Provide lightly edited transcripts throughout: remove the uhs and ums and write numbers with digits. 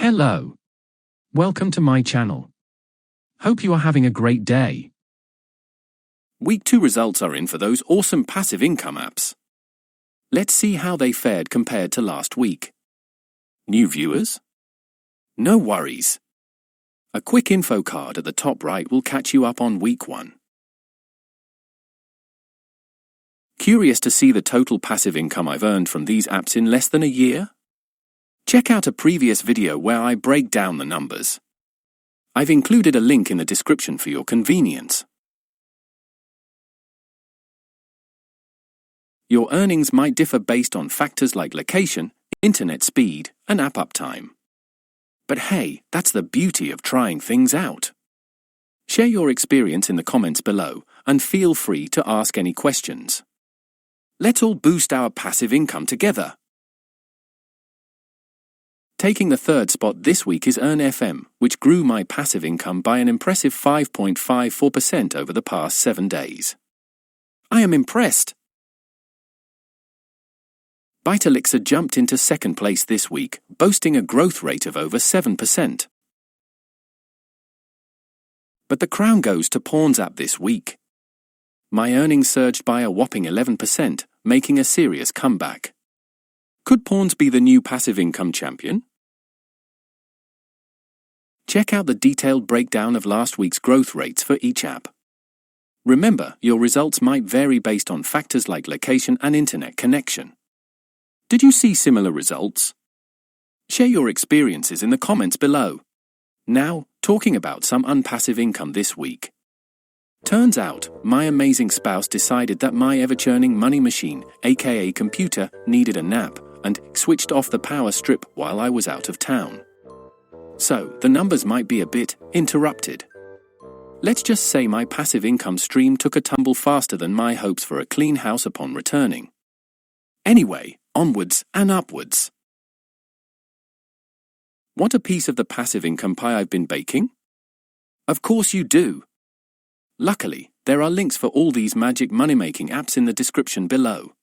Hello. Welcome to my channel. Hope you are having a great day. Week 2 results are in for those awesome passive income apps. Let's see how they fared compared to last week. New viewers? No worries. A quick info card at the top right will catch you up on week 1. Curious to see the total passive income I've earned from these apps in less than a year? Check out a previous video where I break down the numbers. I've included a link in the description for your convenience. Your earnings might differ based on factors like location, internet speed, and app uptime. But hey, that's the beauty of trying things out. Share your experience in the comments below and feel free to ask any questions. Let's all boost our passive income together. Taking the third spot this week is EarnApp, which grew my passive income by an impressive 5.54% over the past 7 days. I am impressed. Elixir jumped into second place this week, boasting a growth rate of over 7%. But the crown goes to Pawns.app this week. My earnings surged by a whopping 11%, making a serious comeback. Could Pawns be the new passive income champion? Check out the detailed breakdown of last week's growth rates for each app. Remember, your results might vary based on factors like location and internet connection. Did you see similar results? Share your experiences in the comments below. Now, talking about some unpassive income this week. Turns out, my amazing spouse decided that my ever-churning money machine, aka computer, needed a nap and switched off the power strip while I was out of town. So, the numbers might be a bit interrupted. Let's just say my passive income stream took a tumble faster than my hopes for a clean house upon returning. Anyway, onwards and upwards. Want a piece of the passive income pie I've been baking? Of course you do. Luckily, there are links for all these magic money-making apps in the description below.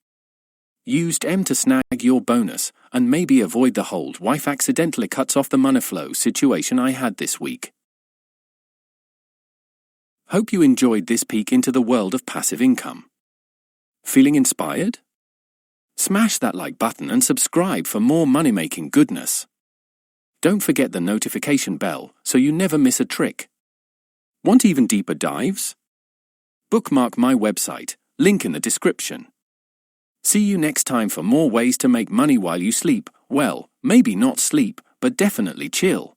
Use M to snag your bonus and maybe avoid the whole wife accidentally cuts off the money flow situation I had this week. Hope you enjoyed this peek into the world of passive income. Feeling inspired? Smash that like button and subscribe for more money-making goodness. Don't forget the notification bell so you never miss a trick. Want even deeper dives? Bookmark my website, link in the description. See you next time for more ways to make money while you sleep. Well, maybe not sleep, but definitely chill.